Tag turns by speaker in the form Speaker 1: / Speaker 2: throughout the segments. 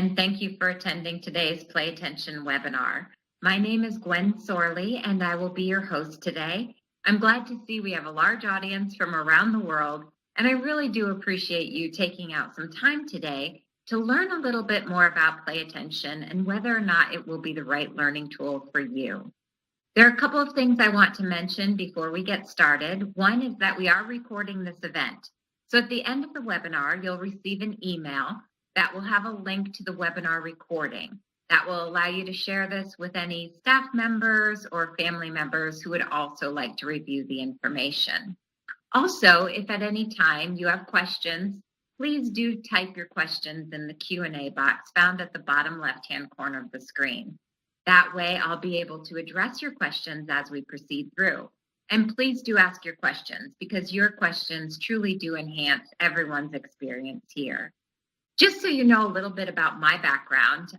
Speaker 1: and thank you for attending today's Play Attention webinar. My name is Gwen Sorley, and I will be your host today. I'm glad to see we have a large audience from around the world, and I really do appreciate you taking out some time today to learn a little bit more about Play Attention and whether or not it will be the right learning tool for you. There are a couple of things I want to mention before we get started. One is that we are recording this event. So at the end of the webinar, you'll receive an email that will have a link to the webinar recording. That will allow you to share this with any staff members or family members who would also like to review the information. Also, if at any time you have questions, please do type your questions in the Q&A box found at the bottom left-hand corner of the screen. That way, I'll be able to address your questions as we proceed through. And please do ask your questions because your questions truly do enhance everyone's experience here. Just so you know a little bit about my background,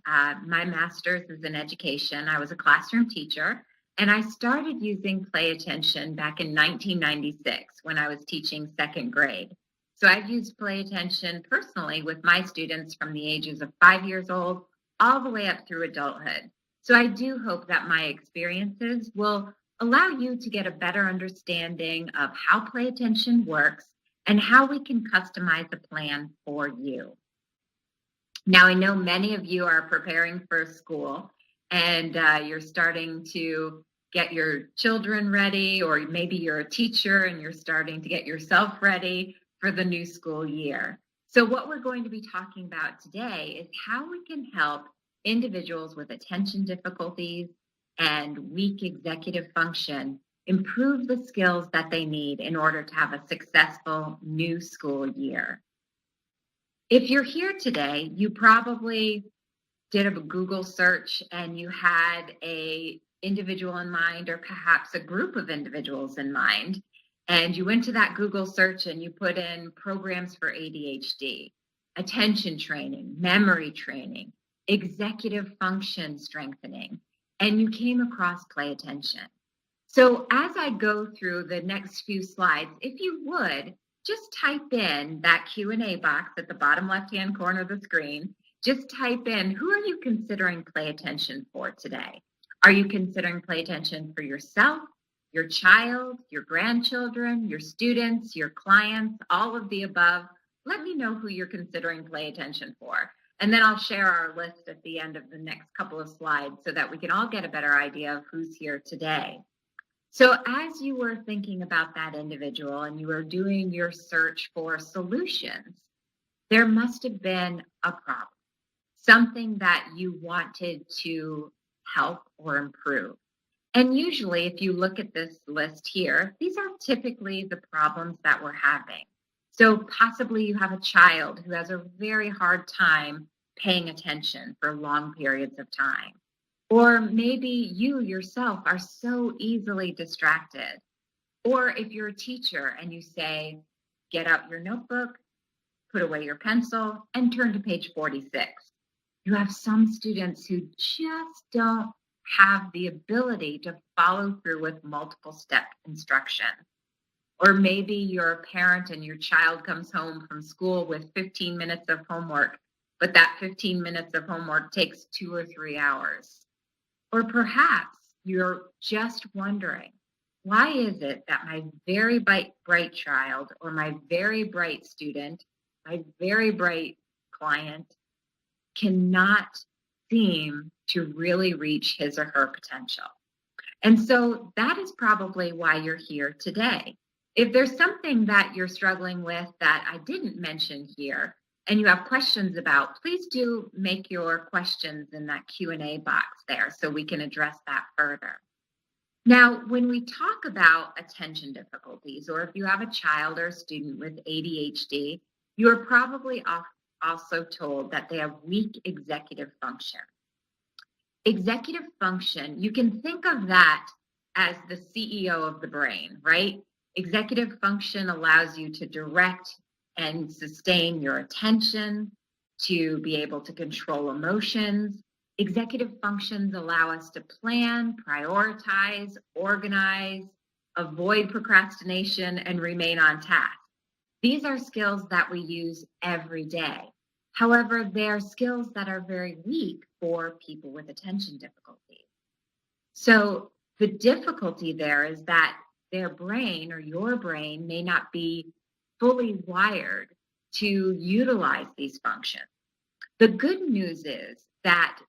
Speaker 1: my master's is in education. I was a classroom teacher, and I started using Play Attention back in 1996 when I was teaching second grade. So I've used Play Attention personally with my students from the ages of 5 years old all the way up through adulthood. So I do hope that my experiences will allow you to get a better understanding of how Play Attention works and how we can customize a plan for you. Now, I know many of you are preparing for school and you're starting to get your children ready, or maybe you're a teacher and you're starting to get yourself ready for the new school year. So what we're going to be talking about today is how we can help individuals with attention difficulties and weak executive function improve the skills that they need in order to have a successful new school year. If you're here today, you probably did a Google search and you had an individual in mind, or perhaps a group of individuals in mind, and you went to that Google search and you put in programs for ADHD, attention training, memory training, executive function strengthening, and you came across Play Attention. So as I go through the next few slides, if you would, just type in that Q&A box at the bottom left-hand corner of the screen. Just type in, who are you considering Play Attention for today? Are you considering Play Attention for yourself, your child, your grandchildren, your students, your clients, all of the above? Let me know who you're considering Play Attention for. And then I'll share our list at the end of the next couple of slides so that we can all get a better idea of who's here today. So as you were thinking about that individual and you were doing your search for solutions, there must have been a problem, something that you wanted to help or improve. And usually, if you look at this list here, these are typically the problems that we're having. So possibly you have a child who has a very hard time paying attention for long periods of time. Or maybe you yourself are so easily distracted. Or if you're a teacher and you say, get out your notebook, put away your pencil, and turn to page 46. You have some students who just don't have the ability to follow through with multiple step instruction. Or maybe you're a parent and your child comes home from school with 15 minutes of homework, but that 15 minutes of homework takes 2 or 3 hours. Or perhaps you're just wondering, why is it that my very bright child or my very bright student, my very bright client cannot seem to really reach his or her potential? And so that is probably why you're here today. If there's something that you're struggling with that I didn't mention here, and you have questions about, please do make your questions in that Q&A box there so we can address that further. Now, when we talk about attention difficulties, or if you have a child or a student with ADHD, you are probably also told that they have weak executive function. Executive function, you can think of that as the CEO of the brain, right? Executive function allows you to direct and sustain your attention, to be able to control emotions. Executive functions allow us to plan, prioritize, organize, avoid procrastination, and remain on task. These are skills that we use every day. However, they are skills that are very weak for people with attention difficulties. So the difficulty there is that their brain or your brain may not be fully wired to utilize these functions. The good news is that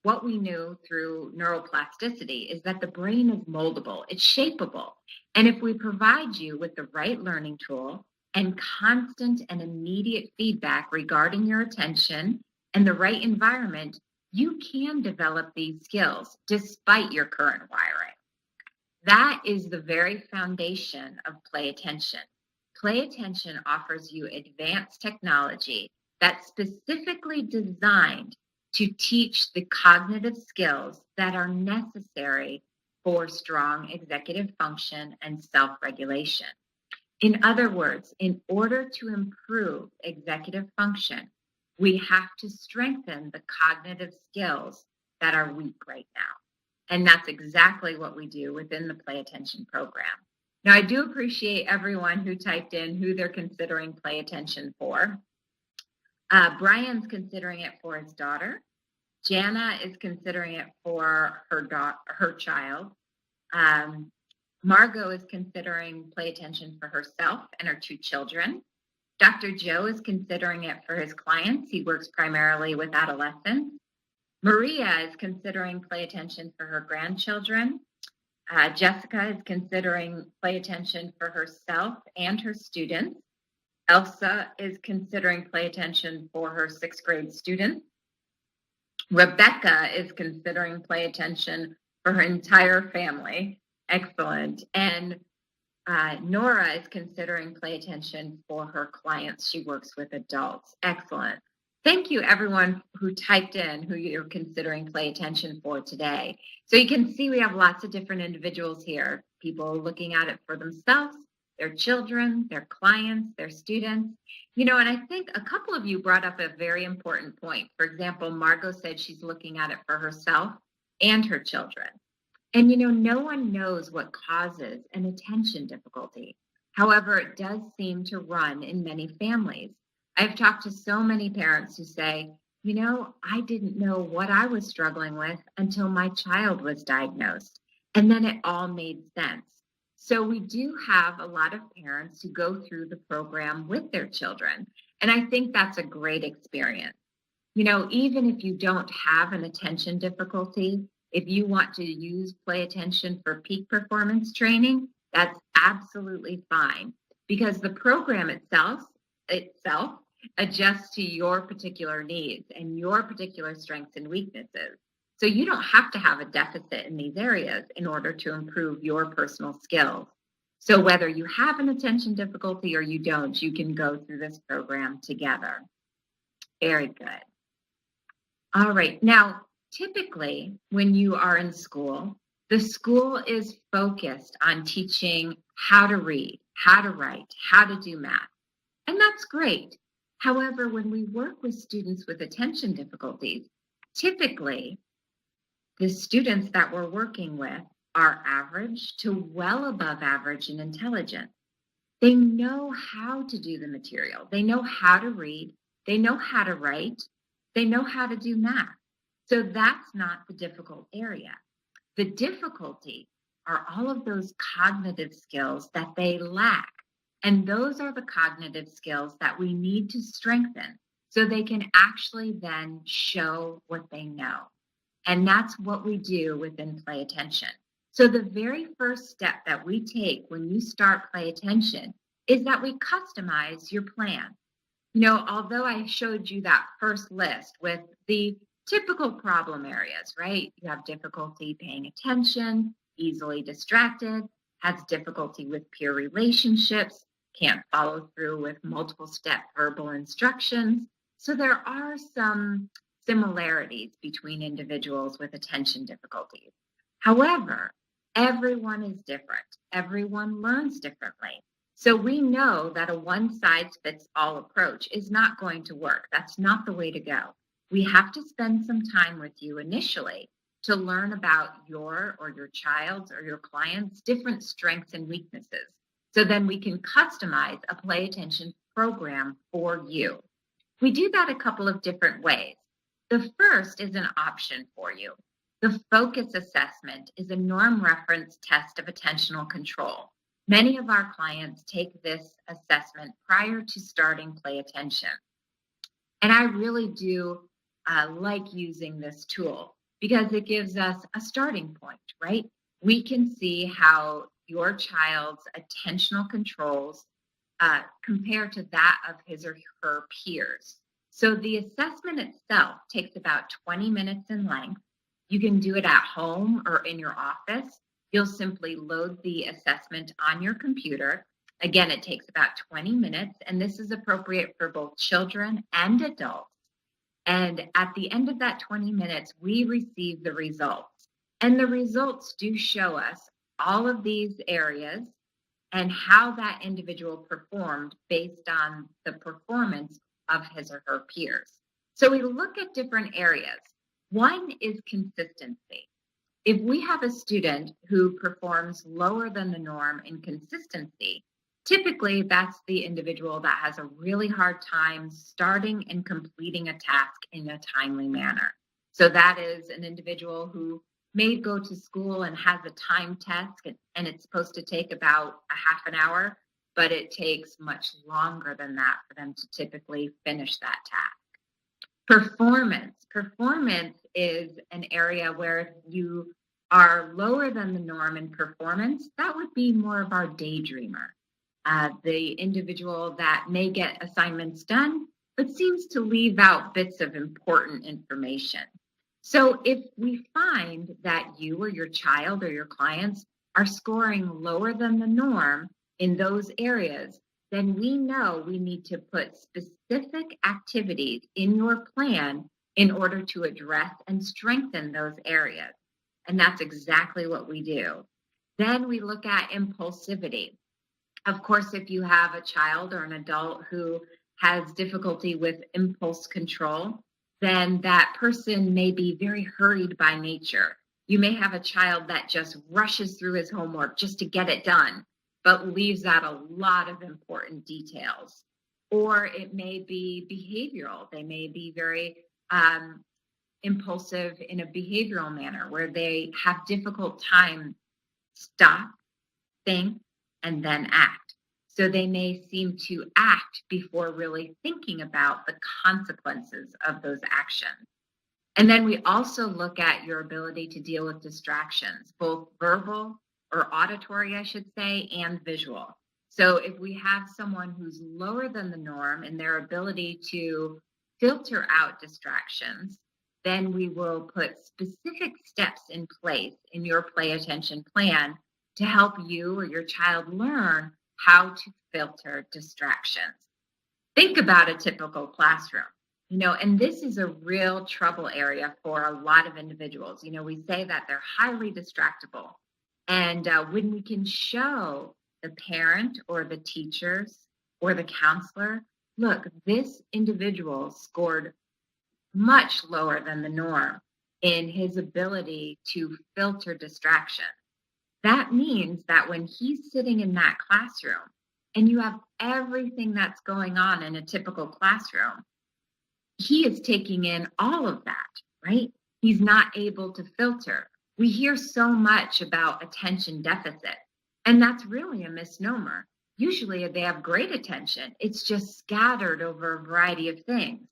Speaker 1: what we knew through neuroplasticity is that the brain is moldable, it's shapeable. And if we provide you with the right learning tool and constant and immediate feedback regarding your attention and the right environment, you can develop these skills despite your current wiring. That is the very foundation of Play Attention. Play Attention offers you advanced technology that's specifically designed to teach the cognitive skills that are necessary for strong executive function and self-regulation. In other words, in order to improve executive function, we have to strengthen the cognitive skills that are weak right now. And that's exactly what we do within the Play Attention program. Now, I do appreciate everyone who typed in who they're considering Play Attention for. Brian's considering it for his daughter. Jana is considering it for her child. Margot is considering Play Attention for herself and her 2 children. Dr. Joe is considering it for his clients. He works primarily with adolescents. Maria is considering Play Attention for her grandchildren. Jessica is considering Play Attention for herself and her students. Elsa is considering Play Attention for her 6th grade students. Rebecca is considering Play Attention for her entire family. Excellent. And Nora is considering Play Attention for her clients. She works with adults. Excellent. Thank you, everyone who typed in who you're considering Play Attention for today. So you can see we have lots of different individuals here, people looking at it for themselves, their children, their clients, their students. And I think a couple of you brought up a very important point. For example, Margot said she's looking at it for herself and her children. And no one knows what causes an attention difficulty. However, it does seem to run in many families. I've talked to so many parents who say, I didn't know what I was struggling with until my child was diagnosed. And then it all made sense. So we do have a lot of parents who go through the program with their children. And I think that's a great experience. Even if you don't have an attention difficulty, if you want to use Play Attention for peak performance training, that's absolutely fine, because the program itself adjusts to your particular needs and your particular strengths and weaknesses. So you don't have to have a deficit in these areas in order to improve your personal skills. So whether you have an attention difficulty or you don't, you can go through this program together. Very good. All right. Now, typically, when you are in school, the school is focused on teaching how to read, how to write, how to do math. And that's great. However, when we work with students with attention difficulties, typically the students that we're working with are average to well above average in intelligence. They know how to do the material. They know how to read. They know how to write. They know how to do math. So that's not the difficult area. The difficulty are all of those cognitive skills that they lack. And those are the cognitive skills that we need to strengthen so they can actually then show what they know. And that's what we do within Play Attention. So the very first step that we take when you start Play Attention is that we customize your plan. Although I showed you that first list with the typical problem areas, right? You have difficulty paying attention, easily distracted, has difficulty with peer relationships, can't follow through with multiple step verbal instructions. So there are some similarities between individuals with attention difficulties. However, everyone is different. Everyone learns differently. So we know that a one-size-fits-all approach is not going to work. That's not the way to go. We have to spend some time with you initially to learn about your or your child's or your client's different strengths and weaknesses. So then we can customize a Play Attention program for you. We do that a couple of different ways. The first is an option for you. The focus assessment is a norm reference test of attentional control. Many of our clients take this assessment prior to starting play attention. And I really do like using this tool because it gives us a starting point, right? We can see how your child's attentional controls compare to that of his or her peers. So the assessment itself takes about 20 minutes in length. You can do it at home or in your office. You'll simply load the assessment on your computer. Again, it takes about 20 minutes, and this is appropriate for both children and adults. And at the end of that 20 minutes, we receive the results. And the results do show us all of these areas and how that individual performed based on the performance of his or her peers. So we look at different areas. One is consistency. If we have a student who performs lower than the norm in consistency, typically that's the individual that has a really hard time starting and completing a task in a timely manner. So that is an individual who may go to school and has a time test and it's supposed to take about a half an hour, but it takes much longer than that for them to typically finish that task. Performance is an area where if you are lower than the norm in performance, that would be more of our daydreamer. The individual that may get assignments done, but seems to leave out bits of important information. So if we find that you or your child or your clients are scoring lower than the norm in those areas, then we know we need to put specific activities in your plan in order to address and strengthen those areas. And that's exactly what we do. Then we look at impulsivity. Of course, if you have a child or an adult who has difficulty with impulse control, then that person may be very hurried by nature. You may have a child that just rushes through his homework just to get it done, but leaves out a lot of important details. Or it may be behavioral. They may be very impulsive in a behavioral manner where they have difficult time stop, think, and then act. So they may seem to act before really thinking about the consequences of those actions. And then we also look at your ability to deal with distractions, both verbal or auditory, I should say, and visual. So if we have someone who's lower than the norm in their ability to filter out distractions, then we will put specific steps in place in your play attention plan to help you or your child learn how to filter distractions. Think about a typical classroom, and this is a real trouble area for a lot of individuals. We say that they're highly distractible. And when we can show the parent or the teachers or the counselor, look, this individual scored much lower than the norm in his ability to filter distractions. That means that when he's sitting in that classroom and you have everything that's going on in a typical classroom, he is taking in all of that, right? He's not able to filter. We hear so much about attention deficit, and that's really a misnomer. Usually they have great attention. It's just scattered over a variety of things.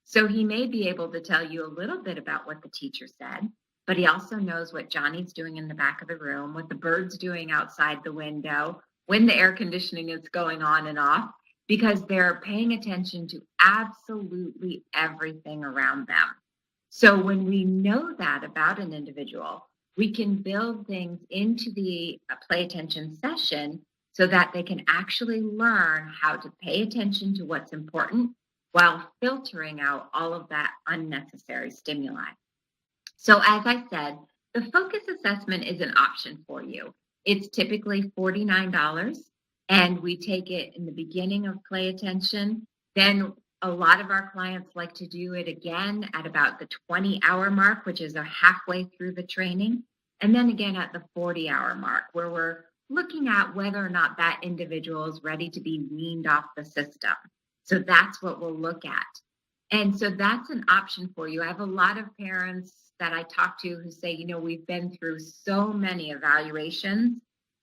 Speaker 1: So he may be able to tell you a little bit about what the teacher said, but he also knows what Johnny's doing in the back of the room, what the bird's doing outside the window, when the air conditioning is going on and off, because they're paying attention to absolutely everything around them. So when we know that about an individual, we can build things into the play attention session so that they can actually learn how to pay attention to what's important while filtering out all of that unnecessary stimuli. So as I said, the focus assessment is an option for you. It's typically $49, and we take it in the beginning of play attention. Then a lot of our clients like to do it again at about the 20-hour mark, which is halfway through the training. And then again at the 40-hour mark, where we're looking at whether or not that individual is ready to be weaned off the system. So that's what we'll look at. And so that's an option for you. I have a lot of parents that I talk to who say, we've been through so many evaluations.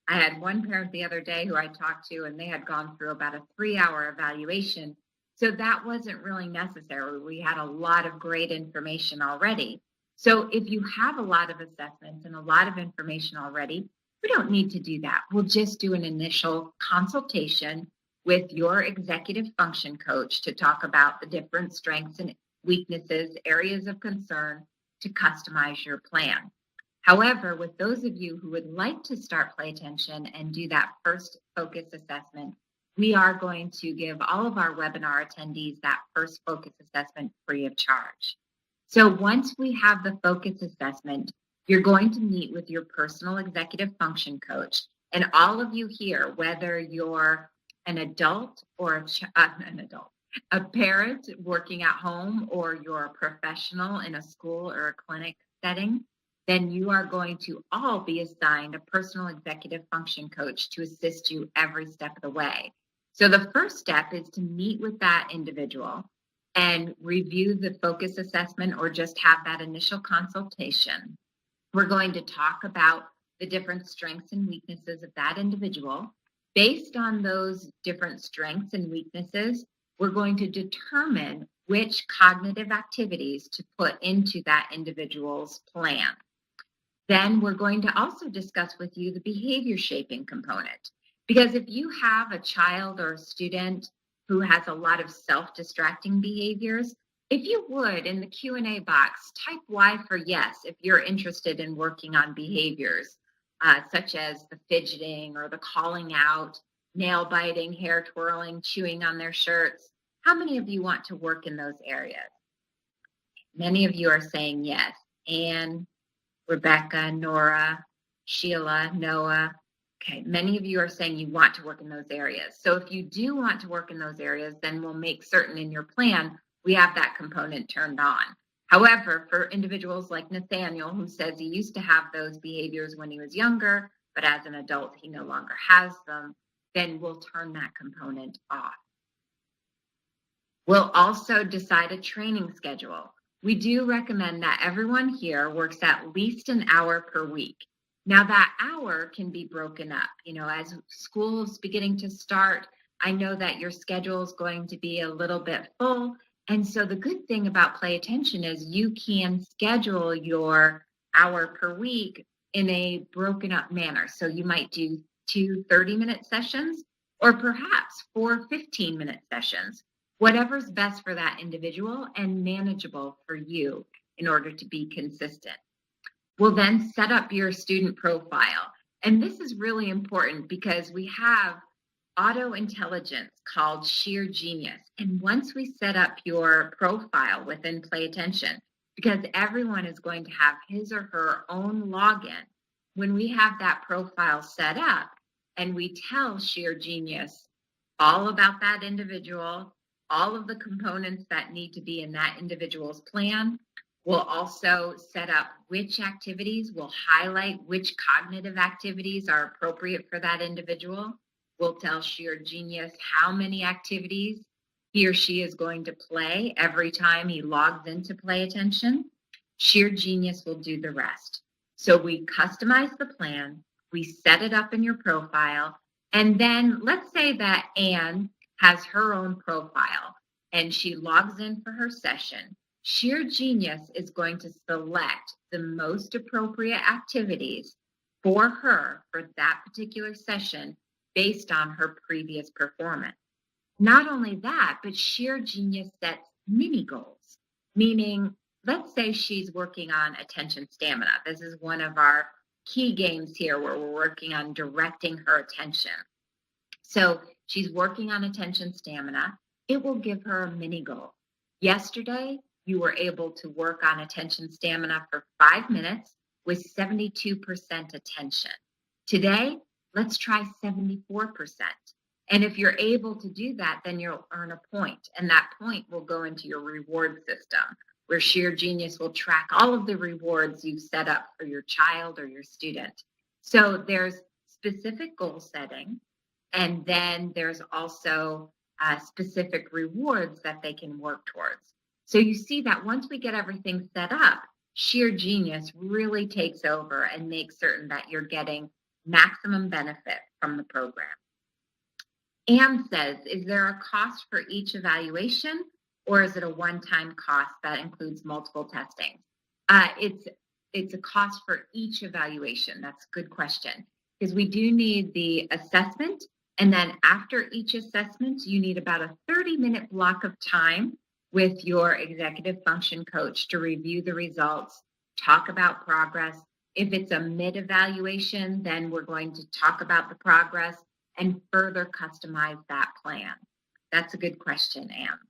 Speaker 1: I had one parent the other day who I talked to, and they had gone through about a 3-hour evaluation. So that wasn't really necessary. We had a lot of great information already. So if you have a lot of assessments and a lot of information already, we don't need to do that. We'll just do an initial consultation with your executive function coach to talk about the different strengths and weaknesses, areas of concern to customize your plan. However, with those of you who would like to start Play Attention and do that first focus assessment, we are going to give all of our webinar attendees that first focus assessment free of charge. So once we have the focus assessment, you're going to meet with your personal executive function coach. And all of you here, whether you're an adult or a parent working at home, or you're a professional in a school or a clinic setting, then you are going to all be assigned a personal executive function coach to assist you every step of the way. So the first step is to meet with that individual and review the focus assessment or just have that initial consultation. We're going to talk about the different strengths and weaknesses of that individual. Based on those different strengths and weaknesses, we're going to determine which cognitive activities to put into that individual's plan. Then we're going to also discuss with you the behavior shaping component. Because if you have a child or a student who has a lot of self-distracting behaviors, if you would, in the Q&A box, type Y for yes if you're interested in working on behaviors, such as the fidgeting or the calling out, nail biting, hair twirling, chewing on their shirts. How many of you want to work in those areas? Many of you are saying yes. Anne, Rebecca, Nora, Sheila, Noah. Okay, many of you are saying you want to work in those areas. So if you do want to work in those areas, then we'll make certain in your plan we have that component turned on. However, for individuals like Nathaniel, who says he used to have those behaviors when he was younger, but as an adult, he no longer has them, then we'll turn that component off. We'll also decide a training schedule. We do recommend that everyone here works at least an hour per week. Now that hour can be broken up. As school's beginning to start, I know that your schedule is going to be a little bit full. And so the good thing about Play Attention is you can schedule your hour per week in a broken up manner. So you might do 2 30-minute sessions, or perhaps 4 15-minute sessions, whatever's best for that individual and manageable for you in order to be consistent. We'll then set up your student profile. And this is really important because we have auto intelligence called Sheer Genius. And once we set up your profile within Play Attention, because everyone is going to have his or her own login, when we have that profile set up and we tell Sheer Genius all about that individual, all of the components that need to be in that individual's plan, we'll also set up which activities, we'll highlight which cognitive activities are appropriate for that individual. We'll tell Sheer Genius how many activities he or she is going to play every time he logs into Play Attention. Sheer Genius will do the rest. So we customize the plan, we set it up in your profile, and then let's say that Anne has her own profile and she logs in for her session. Sheer Genius is going to select the most appropriate activities for her for that particular session based on her previous performance. Not only that, but Sheer Genius sets mini goals, meaning let's say she's working on attention stamina. This is one of our key games here where we're working on directing her attention. So she's working on attention stamina. It will give her a mini goal. Yesterday, you were able to work on attention stamina for 5 minutes with 72% attention. Today, let's try 74%. And if you're able to do that, then you'll earn a point. And that point will go into your reward system, where Sheer Genius will track all of the rewards you've set up for your child or your student. So there's specific goal setting, and then there's also specific rewards that they can work towards. So you see that once we get everything set up, sheer genius really takes over and makes certain that you're getting maximum benefit from the program. Anne says, is there a cost for each evaluation, or is it a one-time cost that includes multiple testing? It's a cost for each evaluation. That's a good question, because we do need the assessment, and then after each assessment, you need about a 30-minute block of time with your executive function coach to review the results, talk about progress. If it's a mid-evaluation, then we're going to talk about the progress and further customize that plan. That's a good question, Anne.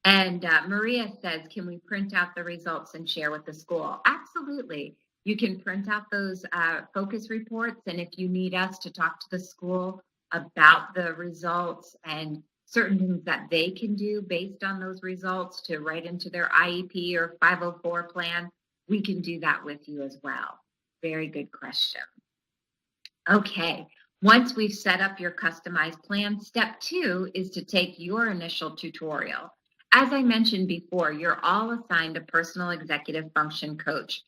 Speaker 1: And Maria says, can we print out the results and share with the school? Absolutely. You can print out those focus reports, and if you need us to talk to the school about the results and certain things that they can do based on those results to write into their IEP or 504 plan, we can do that with you as well. Very good question. Okay, once we've set up your customized plan, step 2 is to take your initial tutorial. As I mentioned before, you're all assigned a personal executive function coach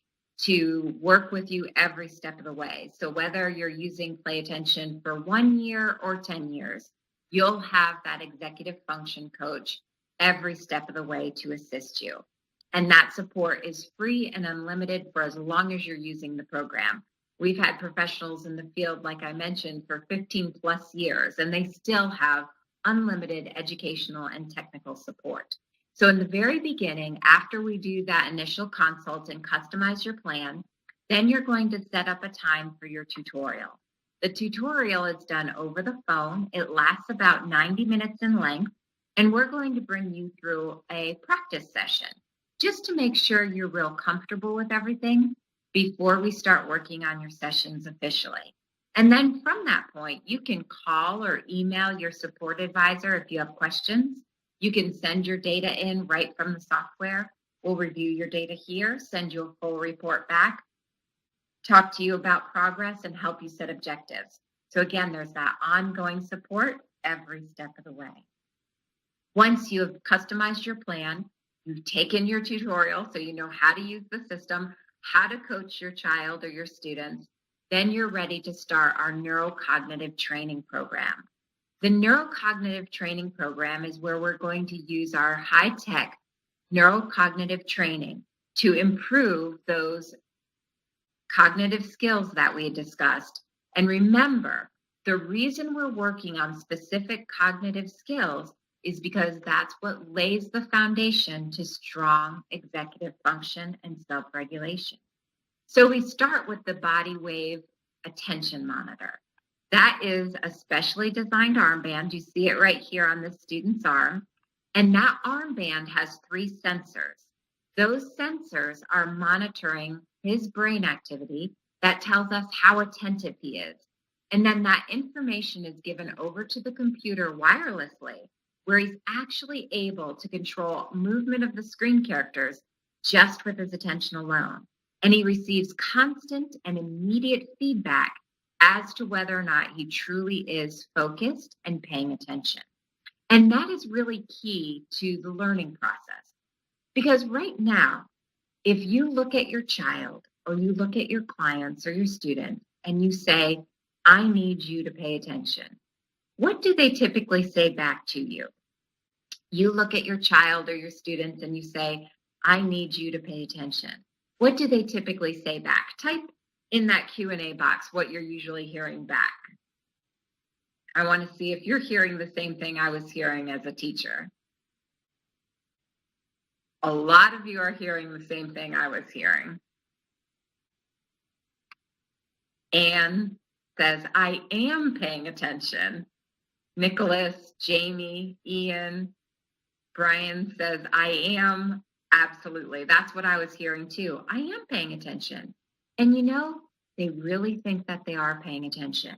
Speaker 1: to work with you every step of the way. So whether you're using Play Attention for 1 year or 10 years, you'll have that executive function coach every step of the way to assist you. And that support is free and unlimited for as long as you're using the program. We've had professionals in the field, like I mentioned, for 15 plus years, and they still have unlimited educational and technical support. So in the very beginning, after we do that initial consult and customize your plan, then you're going to set up a time for your tutorial. The tutorial is done over the phone. It lasts about 90 minutes in length, and we're going to bring you through a practice session just to make sure you're real comfortable with everything before we start working on your sessions officially. And then from that point, you can call or email your support advisor if you have questions. You can send your data in right from the software. We'll review your data here, send you a full report back, talk to you about progress, and help you set objectives. So again, there's that ongoing support every step of the way. Once you have customized your plan, you've taken your tutorial so you know how to use the system, how to coach your child or your students, then you're ready to start our neurocognitive training program. The neurocognitive training program is where we're going to use our high-tech neurocognitive training to improve those cognitive skills that we discussed. And remember, the reason we're working on specific cognitive skills is because that's what lays the foundation to strong executive function and self-regulation. So we start with the Body Wave Attention Monitor. That is a specially designed armband. You see it right here on the student's arm. And that armband has 3 sensors. Those sensors are monitoring his brain activity that tells us how attentive he is. And then that information is given over to the computer wirelessly, where he's actually able to control movement of the screen characters just with his attention alone. And he receives constant and immediate feedback as to whether or not he truly is focused and paying attention. And that is really key to the learning process. Because right now, if you look at your child or you look at your clients or your student and you say, I need you to pay attention, what do they typically say back to you? You look at your child or your student and you say, I need you to pay attention. What do they typically say back? Type in that Q&A box what you're usually hearing back. I want to see if you're hearing the same thing I was hearing as a teacher. A lot of you are hearing the same thing I was hearing. Anne says, I am paying attention. Nicholas, Jamie, Ian, Brian says, I am. Absolutely. That's what I was hearing too. I am paying attention. And you know, they really think that they are paying attention,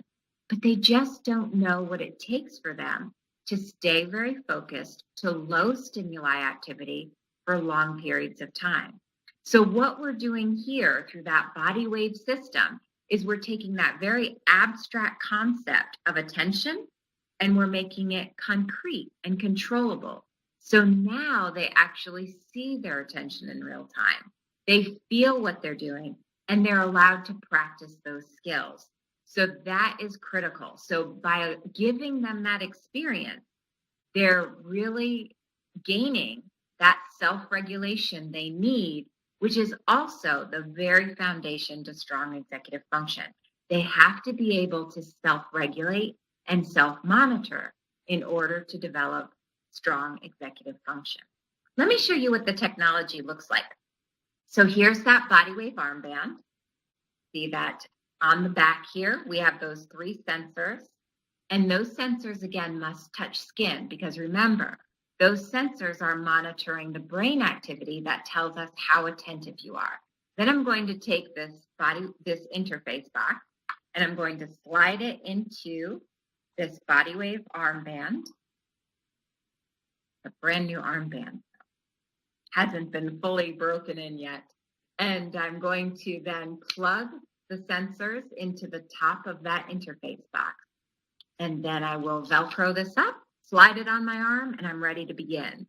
Speaker 1: but they just don't know what it takes for them to stay very focused to low stimuli activity for long periods of time. So what we're doing here through that body wave system is we're taking that very abstract concept of attention and we're making it concrete and controllable So now they actually see their attention in real time. They feel what they're doing and they're allowed to practice those skills. So that is critical. So by giving them that experience, they're really gaining that self regulation they need, which is also the very foundation to strong executive function. They have to be able to self regulate and self monitor in order to develop strong executive function. Let me show you what the technology looks like. So here's that body wave armband. See that on the back here, we have those 3 sensors. And those sensors, again, must touch skin because remember, those sensors are monitoring the brain activity that tells us how attentive you are. Then I'm going to take this interface box, and I'm going to slide it into this body wave armband. A brand new armband. Hasn't been fully broken in yet. And I'm going to then plug the sensors into the top of that interface box. And then I will Velcro this up, slide it on my arm, and I'm ready to begin.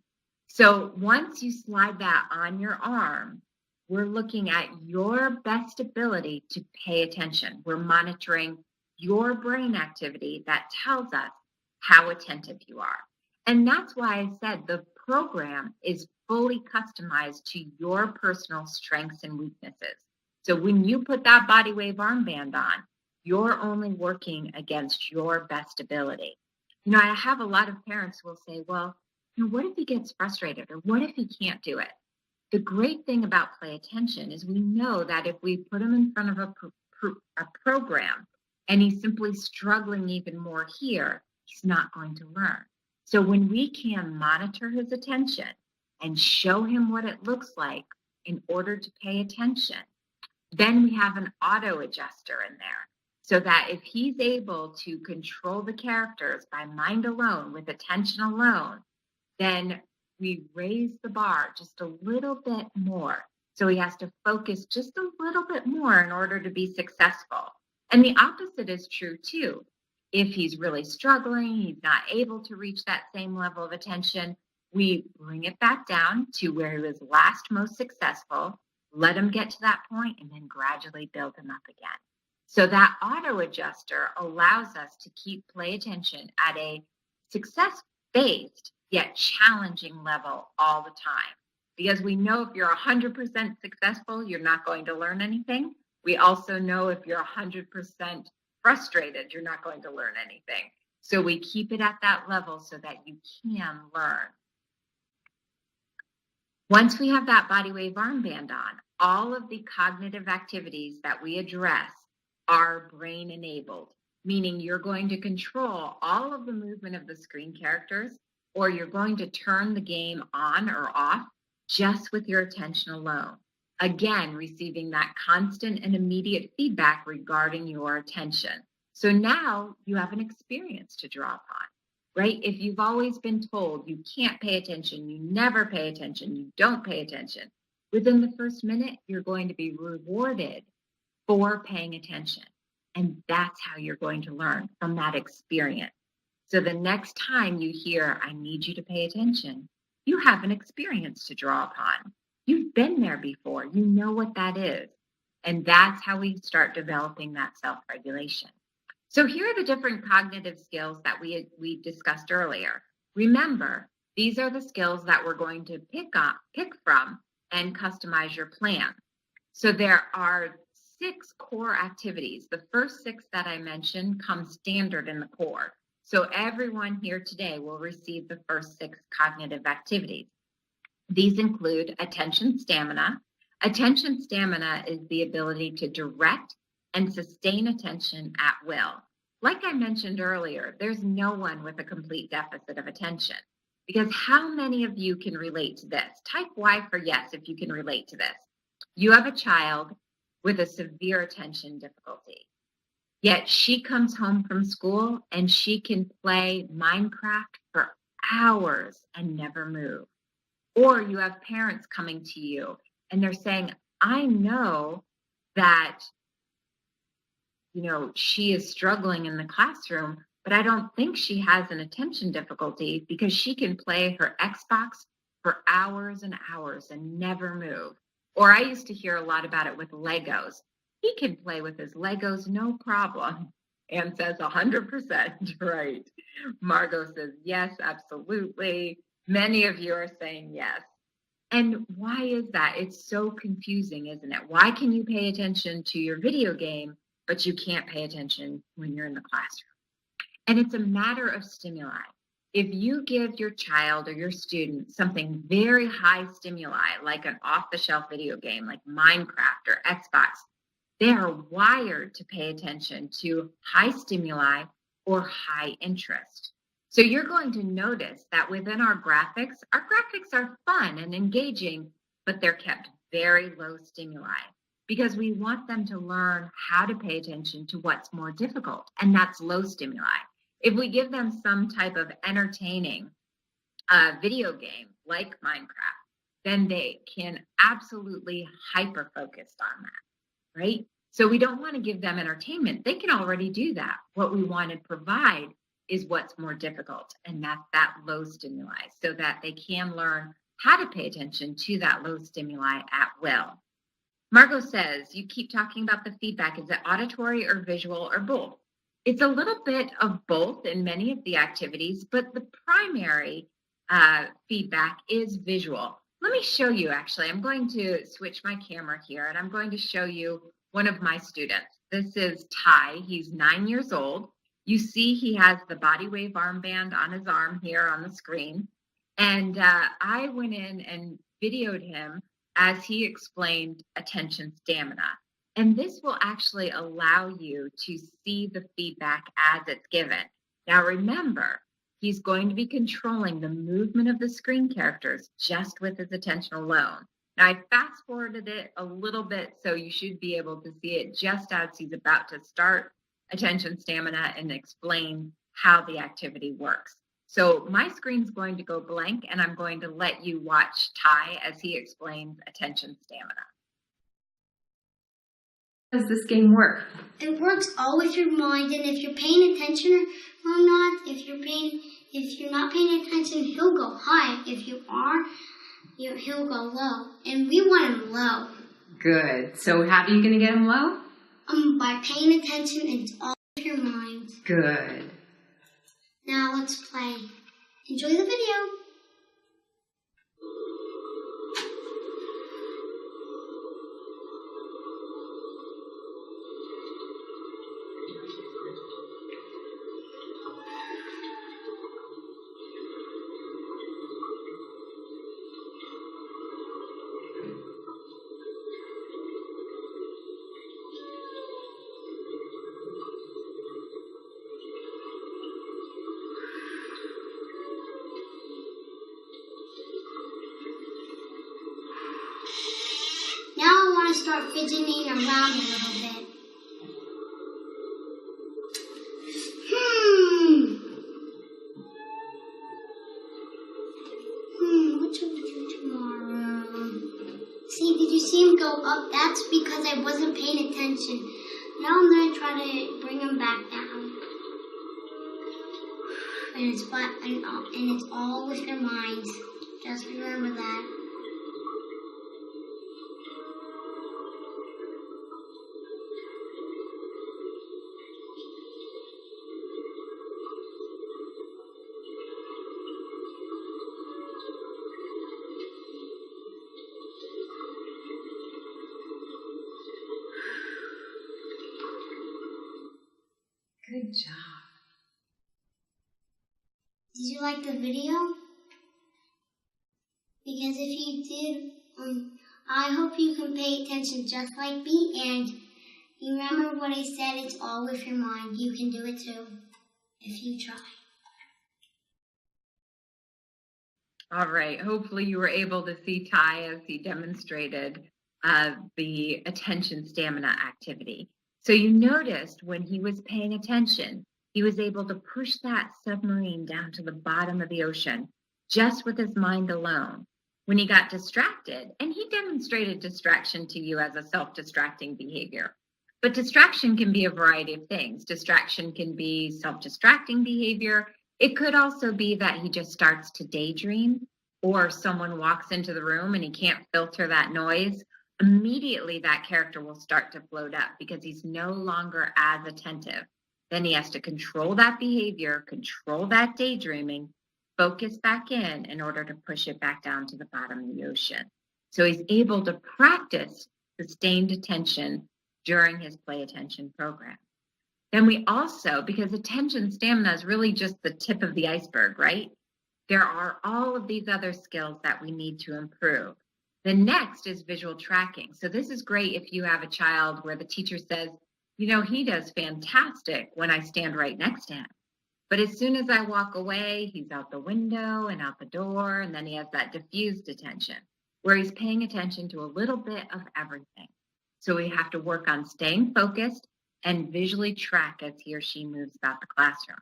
Speaker 1: So once you slide that on your arm, we're looking at your best ability to pay attention. We're monitoring your brain activity that tells us how attentive you are. And that's why I said the program is fully customized to your personal strengths and weaknesses. So when you put that body wave armband on, you're only working against your best ability. I have a lot of parents who will say, well, what if he gets frustrated or what if he can't do it? The great thing about play attention is we know that if we put him in front of a program and he's simply struggling even more here, he's not going to learn. So when we can monitor his attention and show him what it looks like in order to pay attention, then we have an auto adjuster in there so that if he's able to control the characters by mind alone, with attention alone, then we raise the bar just a little bit more. So he has to focus just a little bit more in order to be successful. And the opposite is true too. If he's really struggling, he's not able to reach that same level of attention, we bring it back down to where he was last most successful, let him get to that point, and then gradually build him up again. So that auto adjuster allows us to keep play attention at a success-based yet challenging level all the time. Because we know if you're 100% successful, you're not going to learn anything. We also know if you're 100% frustrated, you're not going to learn anything. So we keep it at that level so that you can learn. Once we have that body wave armband on, all of the cognitive activities that we address are brain enabled, meaning you're going to control all of the movement of the screen characters, or you're going to turn the game on or off just with your attention alone. Again, receiving that constant and immediate feedback regarding your attention. So now you have an experience to draw upon, right? If you've always been told you can't pay attention, you never pay attention, you don't pay attention, within the first minute, you're going to be rewarded for paying attention. And that's how you're going to learn from that experience. So the next time you hear, I need you to pay attention, you have an experience to draw upon. You've been there before. You know what that is. And that's how we start developing that self-regulation. So here are the different cognitive skills that we discussed earlier. Remember, these are the skills that we're going to pick from and customize your plan. So there are 6 core activities. The first 6 that I mentioned come standard in the core. So everyone here today will receive the first 6 cognitive activities. These include attention stamina. Attention stamina is the ability to direct and sustain attention at will. Like I mentioned earlier, there's no one with a complete deficit of attention. Because how many of you can relate to this? Type Y for yes if you can relate to this. You have a child with a severe attention difficulty. Yet she comes home from school and she can play Minecraft for hours and never move. Or you have parents coming to you and they're saying, I know that, she is struggling in the classroom, but I don't think she has an attention difficulty because she can play her Xbox for hours and hours and never move. Or I used to hear a lot about it with Legos. He can play with his Legos no problem. Anne says 100% right. Margot says yes, absolutely. Many of you are saying yes. And why is that? It's so confusing, isn't it? Why can you pay attention to your video game, but you can't pay attention when you're in the classroom? And it's a matter of stimuli. If you give your child or your student something very high stimuli, like an off-the-shelf video game like Minecraft or Xbox, they are wired to pay attention to high stimuli or high interest. So you're going to notice that within our graphics are fun and engaging, but they're kept very low stimuli because we want them to learn how to pay attention to what's more difficult, and that's low stimuli. If we give them some type of entertaining video game like Minecraft, then they can absolutely hyper-focus on that, right? So we don't want to give them entertainment. They can already do that. What we want to provide is what's more difficult, and that's that low stimuli, so that they can learn how to pay attention to that low stimuli at will. Margot says, you keep talking about the feedback. Is it auditory or visual or both? It's a little bit of both in many of the activities, but the primary feedback is visual. Let me show you, actually. I'm going to switch my camera here, and I'm going to show you one of my students. This is Ty. He's 9 years old. You see he has the body wave armband on his arm here on the screen. And I went in and videoed him as he explained attention stamina. And this will actually allow you to see the feedback as it's given. Now remember, he's going to be controlling the movement of the screen characters just with his attention alone. Now I fast forwarded it a little bit, so you should be able to see it just as he's about to start attention stamina and explain how the activity works. So my screen's going to go blank, and I'm going to let you watch Ty as he explains attention stamina.
Speaker 2: How does this game work?
Speaker 3: It works all with your mind, and if you're paying attention or not, if you're not paying attention, he'll go high. If you are, he'll go low, and we want him low.
Speaker 2: Good. So how are you going to get him low?
Speaker 3: By paying attention, it's all with your mind.
Speaker 2: Good.
Speaker 3: Now let's play. Enjoy the video. Now I want to start fidgeting around a little bit. What should we do tomorrow? See, did you see him go up? That's because I wasn't paying attention. Now I'm going to try to bring him back down. And it's fun, and it's all with your mind. Just remember that.
Speaker 2: Good job.
Speaker 3: Did you like the video? Because if you did, I hope you can pay attention just like me, and you remember what I said, it's all with your mind. You can do it too, if you try.
Speaker 1: All right, hopefully you were able to see Ty as he demonstrated the attention stamina activity. So you noticed when he was paying attention, he was able to push that submarine down to the bottom of the ocean just with his mind alone. When he got distracted, and he demonstrated distraction to you as a self-distracting behavior, But distraction can be a variety of things. Distraction can be self-distracting behavior. It could also be that he just starts to daydream, or someone walks into the room and he can't filter that noise. Immediately that character will start to float up because he's no longer as attentive. Then he has to control that behavior, control that daydreaming, focus back in order to push it back down to the bottom of the ocean. So he's able to practice sustained attention during his play attention program. Then we also, because attention stamina is really just the tip of the iceberg, right? There are all of these other skills that we need to improve. The next is visual tracking. So this is great if you have a child where the teacher says, he does fantastic when I stand right next to him. But as soon as I walk away, he's out the window and out the door, and then he has that diffused attention where he's paying attention to a little bit of everything. So we have to work on staying focused and visually track as he or she moves about the classroom.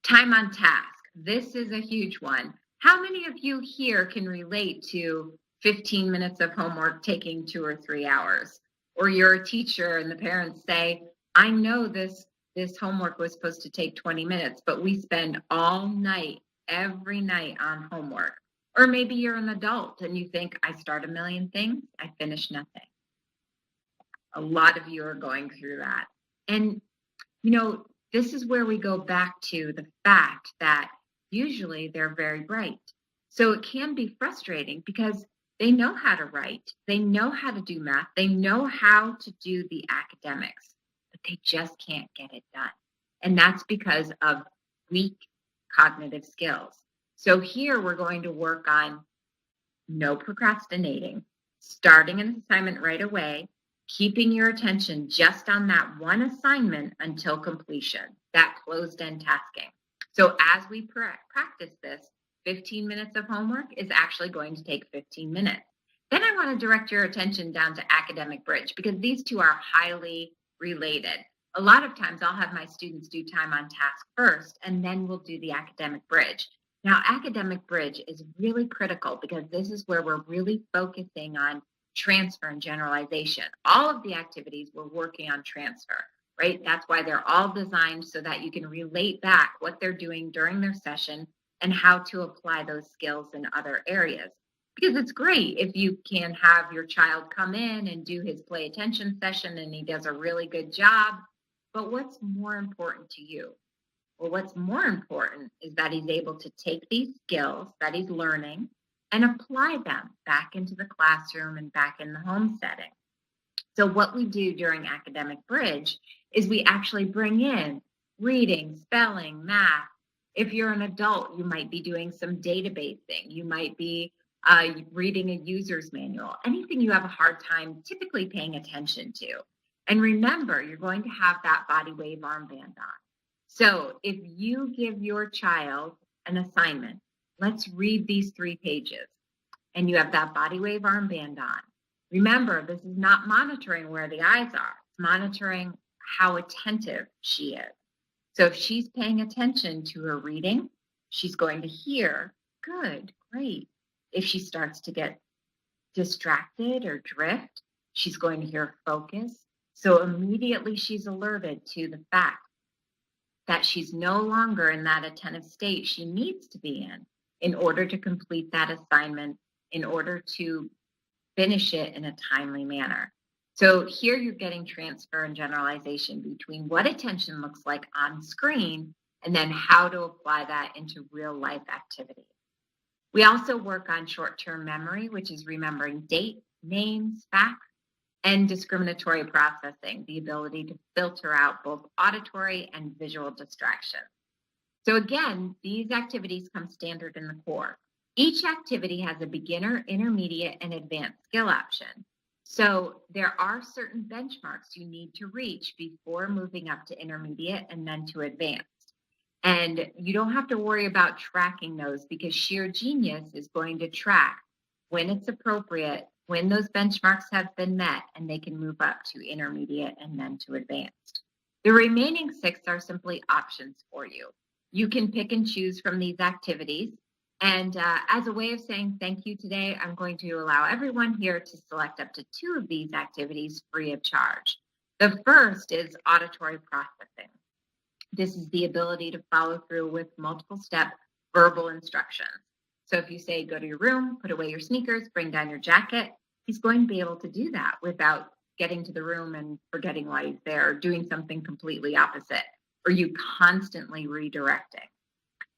Speaker 1: Time on task. This is a huge one. How many of you here can relate to 15 minutes of homework taking 2 or 3 hours? Or you're a teacher and the parents say, I know this homework was supposed to take 20 minutes, but we spend all night, every night on homework. Or maybe you're an adult and you think, I start a million things, I finish nothing. A lot of you are going through that. And, this is where we go back to the fact that usually they're very bright. So it can be frustrating because they know how to write, they know how to do math, they know how to do the academics, but they just can't get it done. And that's because of weak cognitive skills. So here we're going to work on no procrastinating, starting an assignment right away, keeping your attention just on that one assignment until completion, that closed-end tasking. So as we practice this, 15 minutes of homework is actually going to take 15 minutes. Then I want to direct your attention down to academic bridge because these two are highly related. A lot of times I'll have my students do time on task first, and then we'll do the academic bridge. Now, academic bridge is really critical because this is where we're really focusing on transfer and generalization. All of the activities we're working on transfer, right? That's why they're all designed so that you can relate back what they're doing during their session and how to apply those skills in other areas. Because it's great if you can have your child come in and do his play attention session and he does a really good job. But what's more important to you? Well, what's more important is that he's able to take these skills that he's learning and apply them back into the classroom and back in the home setting. So what we do during academic bridge is we actually bring in reading, spelling, math. If you're an adult, you might be doing some databasing. You might be reading a user's manual, anything you have a hard time typically paying attention to. And remember, you're going to have that body wave armband on. So if you give your child an assignment, let's read these 3 pages, and you have that body wave armband on. Remember, this is not monitoring where the eyes are. It's monitoring how attentive she is. So if she's paying attention to her reading, she's going to hear, good, great. If she starts to get distracted or drift, she's going to hear focus. So immediately she's alerted to the fact that she's no longer in that attentive state she needs to be in order to complete that assignment, in order to finish it in a timely manner. So here you're getting transfer and generalization between what attention looks like on screen and then how to apply that into real life activities. We also work on short-term memory, which is remembering date, names, facts, and discriminatory processing, the ability to filter out both auditory and visual distractions. So again, these activities come standard in the core. Each activity has a beginner, intermediate, and advanced skill option. So there are certain benchmarks you need to reach before moving up to intermediate and then to advanced. And you don't have to worry about tracking those because Sheer Genius is going to track when it's appropriate, when those benchmarks have been met, and they can move up to intermediate and then to advanced. The remaining 6 are simply options for you. You can pick and choose from these activities. And as a way of saying thank you today, I'm going to allow everyone here to select up to 2 of these activities free of charge. The first is auditory processing. This is the ability to follow through with multiple step verbal instructions. So if you say, go to your room, put away your sneakers, bring down your jacket, he's going to be able to do that without getting to the room and forgetting why he's there, or doing something completely opposite, or you constantly redirecting.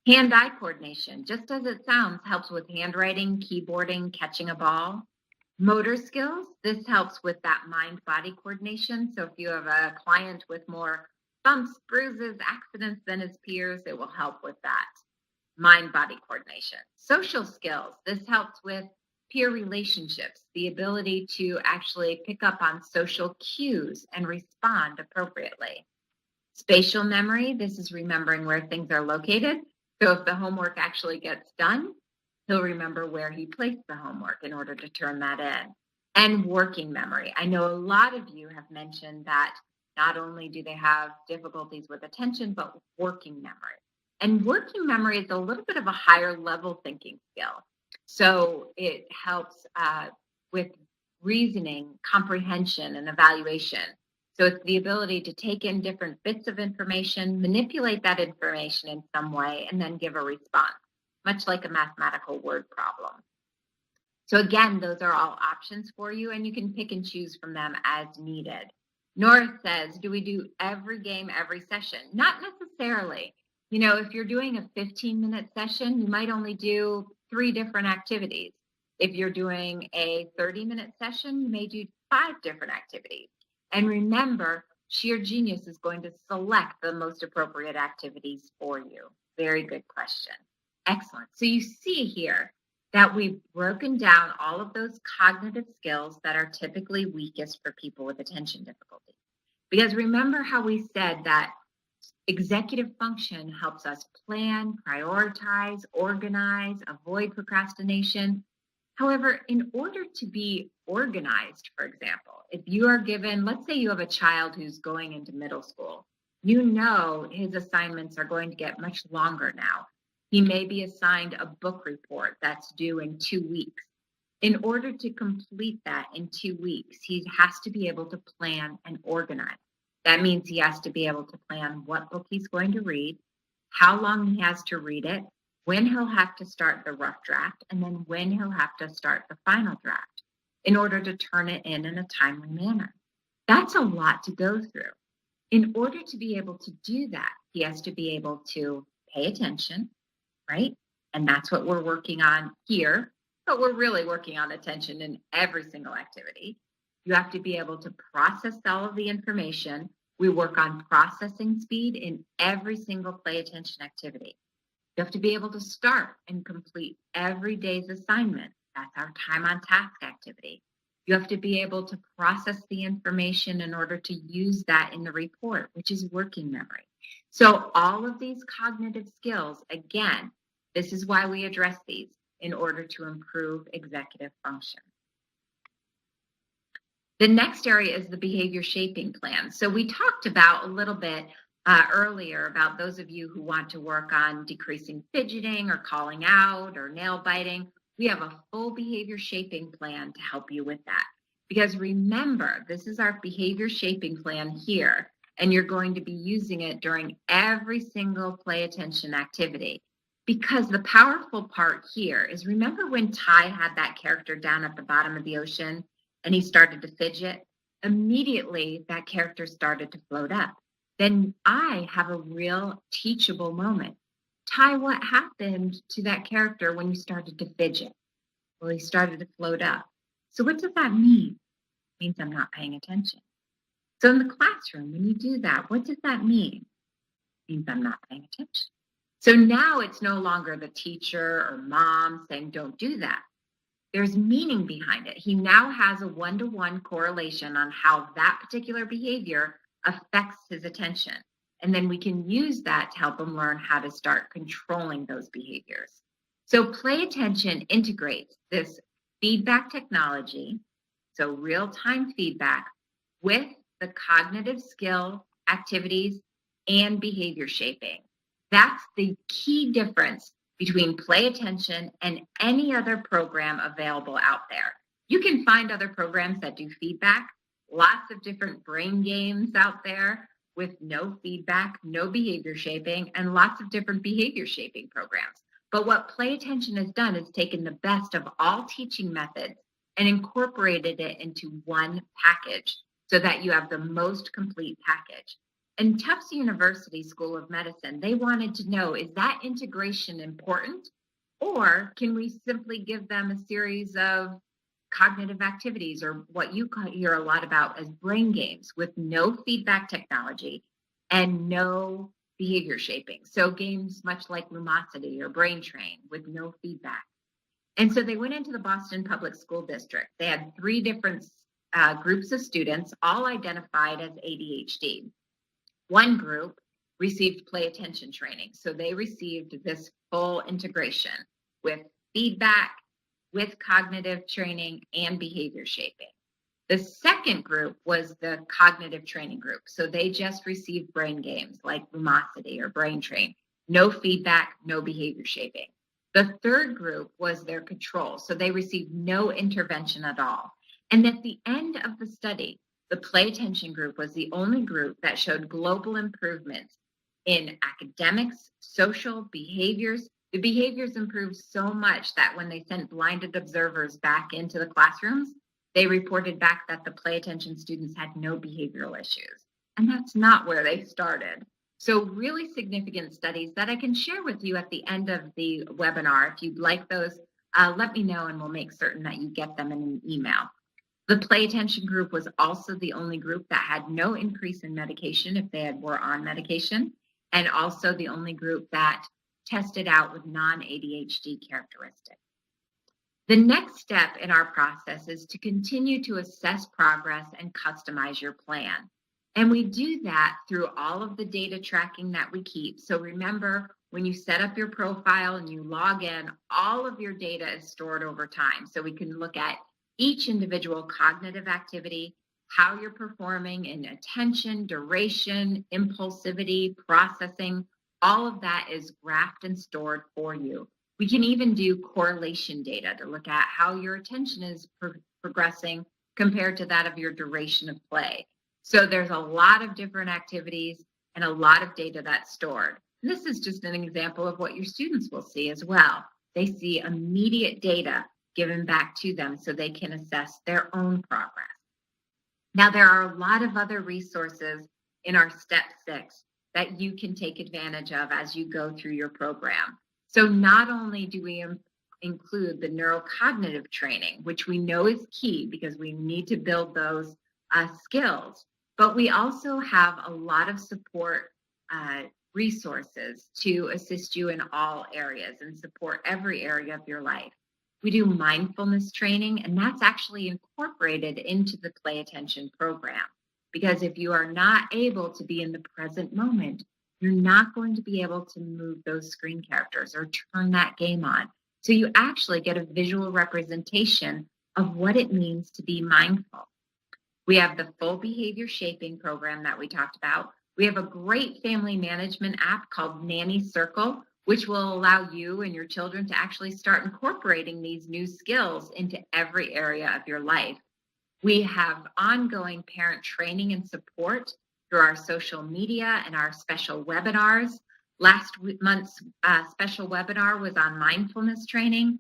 Speaker 1: Hand-eye coordination, just as it sounds, helps with handwriting, keyboarding, catching a ball. Motor skills, this helps with that mind-body coordination. So if you have a client with more bumps, bruises, accidents than his peers, it will help with that. Mind-body coordination. Social skills, this helps with peer relationships, the ability to actually pick up on social cues and respond appropriately. Spatial memory, this is remembering where things are located. So if the homework actually gets done, he'll remember where he placed the homework in order to turn that in. And working memory. I know a lot of you have mentioned that not only do they have difficulties with attention, but working memory. And working memory is a little bit of a higher level thinking skill. So it helps with reasoning, comprehension, and evaluation. So it's the ability to take in different bits of information, manipulate that information in some way, and then give a response, much like a mathematical word problem. So again, those are all options for you, and you can pick and choose from them as needed. Nora says, do we do every game, every session? Not necessarily. You know, if you're doing a 15-minute session, you might only do 3 different activities. If you're doing a 30-minute session, you may do 5 different activities. And remember, Sheer Genius is going to select the most appropriate activities for you. Very good question. Excellent. So you see here that we've broken down all of those cognitive skills that are typically weakest for people with attention difficulty. Because remember how we said that executive function helps us plan, prioritize, organize, avoid procrastination. However, in order to be organized, for example, if you are given, let's say you have a child who's going into middle school, you know his assignments are going to get much longer now. He may be assigned a book report that's due in 2 weeks. In order to complete that in 2 weeks, he has to be able to plan and organize. That means he has to be able to plan what book he's going to read, how long he has to read it, when he'll have to start the rough draft, and then when he'll have to start the final draft in order to turn it in a timely manner. That's a lot to go through. In order to be able to do that, he has to be able to pay attention, right? And that's what we're working on here, but we're really working on attention in every single activity. You have to be able to process all of the information. We work on processing speed in every single play attention activity. You have to be able to start and complete every day's assignment. That's our time on task activity. You have to be able to process the information in order to use that in the report, which is working memory. So all of these cognitive skills, again, this is why we address these in order to improve executive function. The next area is the behavior shaping plan. So we talked about a little bit earlier about those of you who want to work on decreasing fidgeting or calling out or nail biting. We have a full behavior shaping plan to help you with that. Because remember, this is our behavior shaping plan here, and you're going to be using it during every single play attention activity. Because the powerful part here is, remember when Ty had that character down at the bottom of the ocean and he started to fidget? Immediately, that character started to float up. Then I have a real teachable moment. Ty, what happened to that character when you started to fidget? Well, he started to float up. So what does that mean? It means I'm not paying attention. So in the classroom, when you do that, what does that mean? It means I'm not paying attention. So now it's no longer the teacher or mom saying, don't do that. There's meaning behind it. He now has a one-to-one correlation on how that particular behavior affects his attention. And then we can use that to help him learn how to start controlling those behaviors. So play attention integrates this feedback technology, so real-time feedback, with the cognitive skill activities and behavior shaping. That's the key difference between play attention and any other program available out there. You can find other programs that do feedback, lots of different brain games out there with no feedback, no behavior shaping, and lots of different behavior shaping programs. But what Play Attention has done is taken the best of all teaching methods and incorporated it into one package so that you have the most complete package. And Tufts University School of Medicine, they wanted to know, is that integration important? Or can we simply give them a series of cognitive activities, or what you hear a lot about as brain games, with no feedback technology and no behavior shaping? So games much like Lumosity or Brain Train with no feedback. And so they went into the Boston Public School District. They had 3 different groups of students, all identified as ADHD. One group received Play Attention training. So they received this full integration with feedback, with cognitive training, and behavior shaping. The second group was the cognitive training group. So they just received brain games like Lumosity or Brain Train. No feedback, no behavior shaping. The third group was their control. So they received no intervention at all. And at the end of the study, the Play Attention group was the only group that showed global improvements in academics, social behaviors. The behaviors improved so much that when they sent blinded observers back into the classrooms, they reported back that the Play Attention students had no behavioral issues. And that's not where they started. So really significant studies that I can share with you at the end of the webinar. If you'd like those, let me know and we'll make certain that you get them in an email. The Play Attention group was also the only group that had no increase in medication if they were on medication, and also the only group that tested out with non-ADHD characteristics. The next step in our process is to continue to assess progress and customize your plan. And we do that through all of the data tracking that we keep. So remember, when you set up your profile and you log in, all of your data is stored over time. So we can look at each individual cognitive activity, how you're performing in attention, duration, impulsivity, processing. All of that is graphed and stored for you. We can even do correlation data to look at how your attention is progressing compared to that of your duration of play. So there's a lot of different activities and a lot of data that's stored. And this is just an example of what your students will see as well. They see immediate data given back to them so they can assess their own progress. Now, there are a lot of other resources in our Step 6 that you can take advantage of as you go through your program. So not only do we include the neurocognitive training, which we know is key because we need to build those skills, but we also have a lot of support resources to assist you in all areas and support every area of your life. We do mindfulness training, and that's actually incorporated into the Play Attention program. Because if you are not able to be in the present moment, you're not going to be able to move those screen characters or turn that game on. So you actually get a visual representation of what it means to be mindful. We have the full behavior shaping program that we talked about. We have a great family management app called Nanny Circle, which will allow you and your children to actually start incorporating these new skills into every area of your life. We have ongoing parent training and support through our social media and our special webinars. Last month's special webinar was on mindfulness training.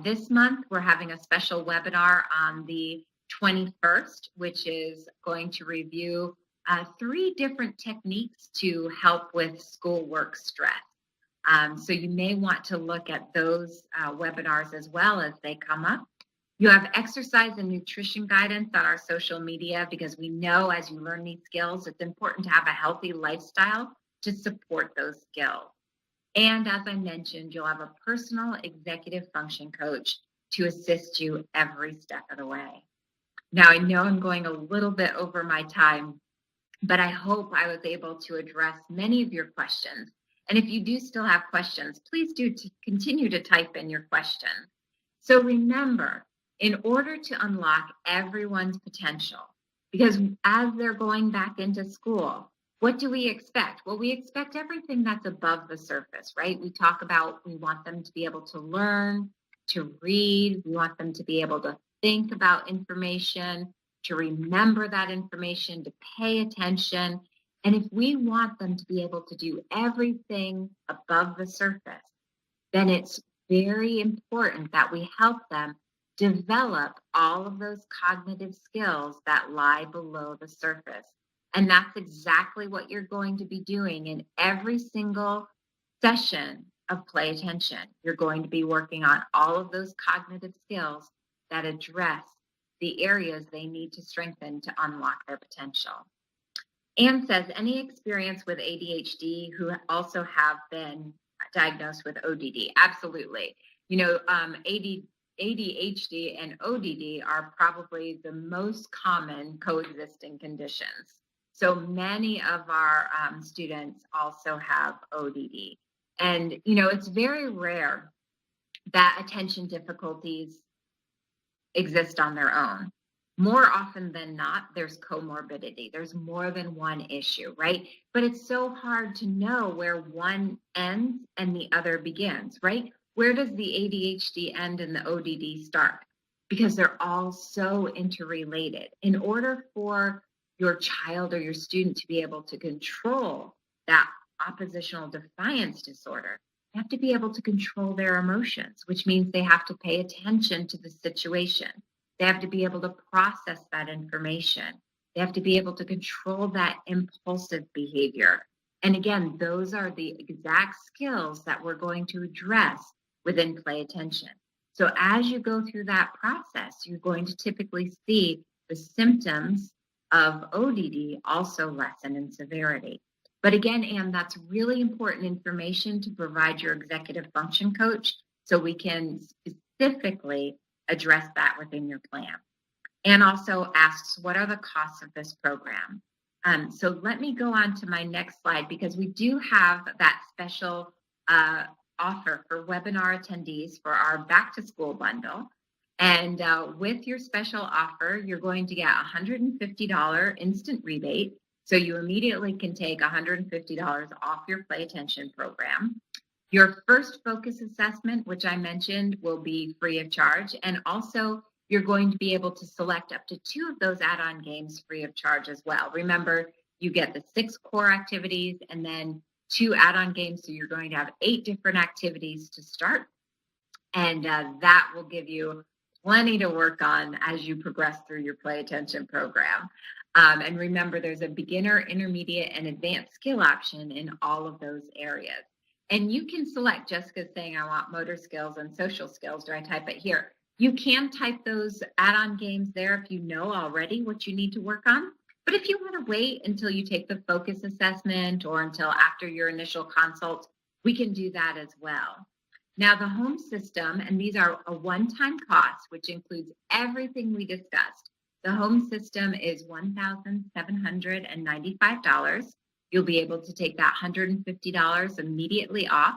Speaker 1: This month, we're having a special webinar on the 21st, which is going to review 3 different techniques to help with schoolwork stress. So you may want to look at those webinars as well as they come up. You have exercise and nutrition guidance on our social media because we know as you learn these skills, it's important to have a healthy lifestyle to support those skills. And as I mentioned, you'll have a personal executive function coach to assist you every step of the way. Now, I know I'm going a little bit over my time, but I hope I was able to address many of your questions. And if you do still have questions, please do continue to type in your question. So remember, in order to unlock everyone's potential, because as they're going back into school, what do we expect? Well, we expect everything that's above the surface, right? We talk about, we want them to be able to learn, to read. We want them to be able to think about information. to remember that information, to pay attention. And if we want them to be able to do everything above the surface, then it's very important that we help them develop all of those cognitive skills that lie below the surface. And that's exactly what you're going to be doing in every single session of Play Attention. You're going to be working on all of those cognitive skills that address the areas they need to strengthen to unlock their potential. Anne says, any experience with ADHD who also have been diagnosed with ODD? Absolutely. ADHD and ODD are probably the most common coexisting conditions. So many of our students also have ODD. And, it's very rare that attention difficulties exist on their own. More often than not, there's comorbidity. There's more than one issue, right? But it's so hard to know where one ends and the other begins, right? Where does the ADHD end and the ODD start? Because they're all so interrelated. In order for your child or your student to be able to control that oppositional defiance disorder, they have to be able to control their emotions, which means they have to pay attention to the situation. They have to be able to process that information. They have to be able to control that impulsive behavior. And again, those are the exact skills that we're going to address within Play Attention. So as you go through that process, you're going to typically see the symptoms of ODD also lessen in severity. But again, Anne, that's really important information to provide your executive function coach so we can specifically address that within your plan. Anne also asks, what are the costs of this program? So let me go on to my next slide because we do have that special offer for webinar attendees for our back to school bundle. And with your special offer, you're going to get $150 instant rebate. So you immediately can take $150 off your Play Attention program. Your first focus assessment, which I mentioned, will be free of charge. And also, you're going to be able to select up to 2 of those add-on games free of charge as well. Remember, you get the 6 core activities and then 2 add-on games. So you're going to have 8 different activities to start. And that will give you plenty to work on as you progress through your Play Attention program. And remember, there's a beginner, intermediate, and advanced skill option in all of those areas. And you can select, Jessica's saying, I want motor skills and social skills. Do I type it here? You can type those add-on games there if you know already what you need to work on. But if you want to wait until you take the focus assessment or until after your initial consult, we can do that as well. Now, the home system, and these are a one-time cost, which includes everything we discussed. The home system is $1,795. You'll be able to take that $150 immediately off,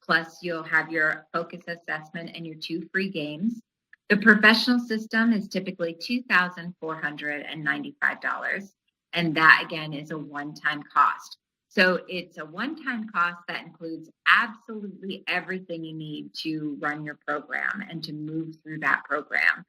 Speaker 1: plus you'll have your focus assessment and your 2 free games. The professional system is typically $2,495, and that, again, is a one-time cost. So it's a one-time cost that includes absolutely everything you need to run your program and to move through that program.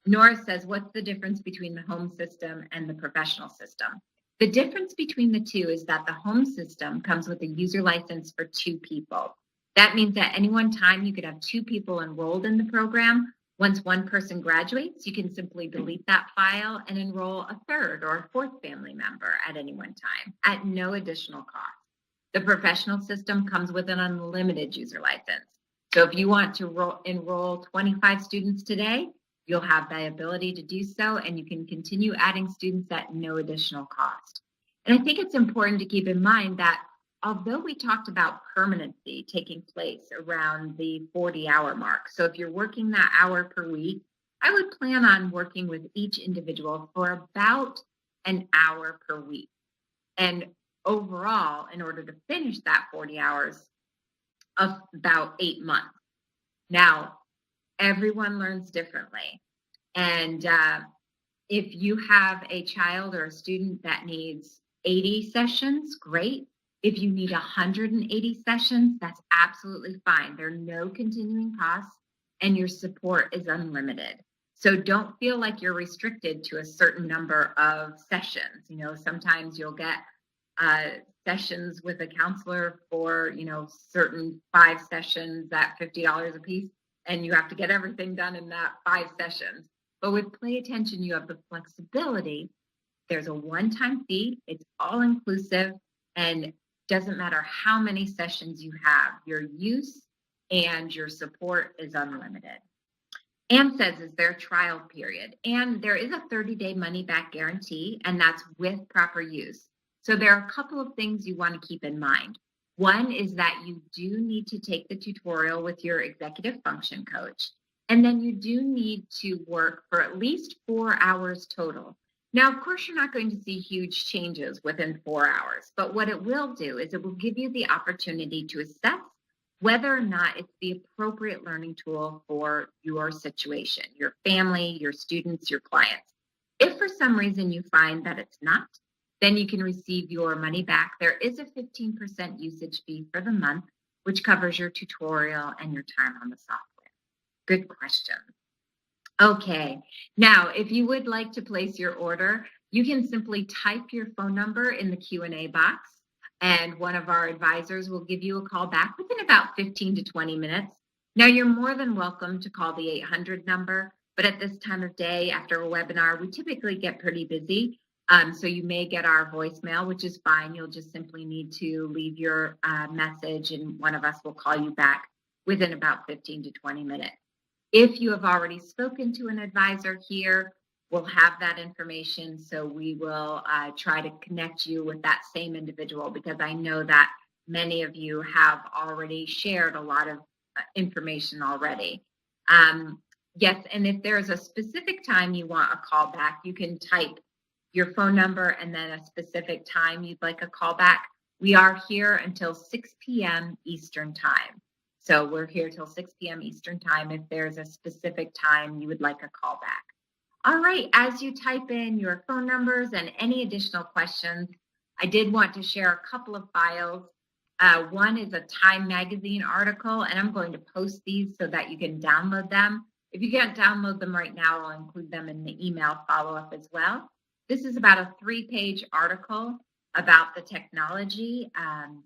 Speaker 1: Nora says, what's the difference between the home system and the professional system? The difference between the two is that the home system comes with a user license for 2 people. That means at any one time, you could have 2 people enrolled in the program. Once one person graduates, you can simply delete that file and enroll a 3rd or a 4th family member at any one time at no additional cost. The professional system comes with an unlimited user license. So if you want to enroll 25 students today, you'll have the ability to do so, and you can continue adding students at no additional cost. And I think it's important to keep in mind that although we talked about permanency taking place around the 40-hour mark, so if you're working that hour per week, I would plan on working with each individual for about an hour per week. And overall, in order to finish that 40 hours, of about 8 months. Now, everyone learns differently. And if you have a child or a student that needs 80 sessions, great. If you need 180 sessions, that's absolutely fine. There are no continuing costs and your support is unlimited. So don't feel like you're restricted to a certain number of sessions. Sometimes you'll get sessions with a counselor for, certain 5 sessions at $50 a piece, and you have to get everything done in that 5 sessions. But with Play Attention, you have the flexibility. There's a one-time fee. It's all inclusive, and doesn't matter how many sessions you have. Your use and your support is unlimited. AmSays is their trial period, and there is a 30-day money-back guarantee, and that's with proper use. So there are a couple of things you want to keep in mind. One is that you do need to take the tutorial with your executive function coach, and then you do need to work for at least 4 hours total. Now, of course, you're not going to see huge changes within 4 hours, but what it will do is it will give you the opportunity to assess whether or not it's the appropriate learning tool for your situation, your family, your students, your clients. If for some reason you find that it's not, then you can receive your money back. There is a 15% usage fee for the month, which covers your tutorial and your time on the software. Good question. Okay, now if you would like to place your order, you can simply type your phone number in the Q&A box, and one of our advisors will give you a call back within about 15 to 20 minutes. Now, you're more than welcome to call the 800 number, but at this time of day after a webinar, we typically get pretty busy. So you may get our voicemail, which is fine. You'll just simply need to leave your message, and one of us will call you back within about 15 to 20 minutes. If you have already spoken to an advisor here, we'll have that information. So we will try to connect you with that same individual, because I know that many of you have already shared a lot of information already. Yes, and if there's a specific time you want a call back, you can type your phone number and then a specific time you'd like a call back. We are here until 6 p.m. Eastern time. So we're here till 6 p.m. Eastern time if there's a specific time you would like a call back. All right, as you type in your phone numbers and any additional questions, I did want to share a couple of files. One is a Time Magazine article, and I'm going to post these so that you can download them. If you can't download them right now, I'll include them in the email follow-up as well. This is about a 3-page article about the technology.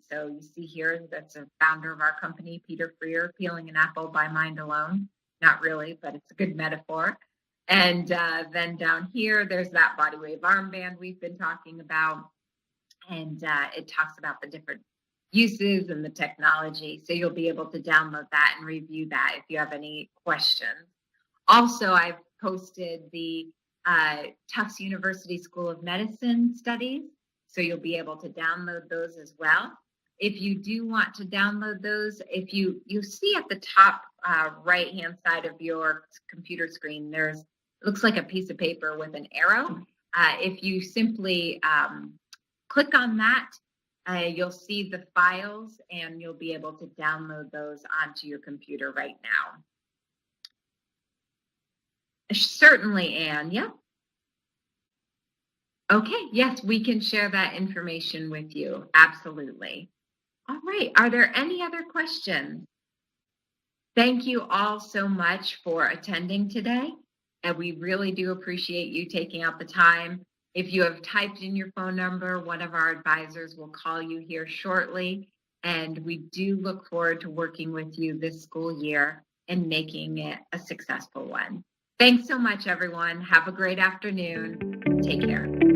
Speaker 1: So you see here, that's a founder of our company, Peter Freer, peeling an apple by mind alone. Not really, but it's a good metaphor. And then down here, there's that body wave armband we've been talking about. And it talks about the different uses and the technology. So you'll be able to download that and review that if you have any questions. Also, I've posted the Tufts University School of Medicine studies. So you'll be able to download those as well. If you do want to download those, if you see at the top right-hand side of your computer screen, it looks like a piece of paper with an arrow. If you simply click on that, you'll see the files, and you'll be able to download those onto your computer right now. Certainly, Anne. Yep. Okay, yes, we can share that information with you. Absolutely. All right, are there any other questions? Thank you all so much for attending today, and we really do appreciate you taking out the time. If you have typed in your phone number, one of our advisors will call you here shortly, and we do look forward to working with you this school year and making it a successful one. Thanks so much, everyone. Have a great afternoon. Take care.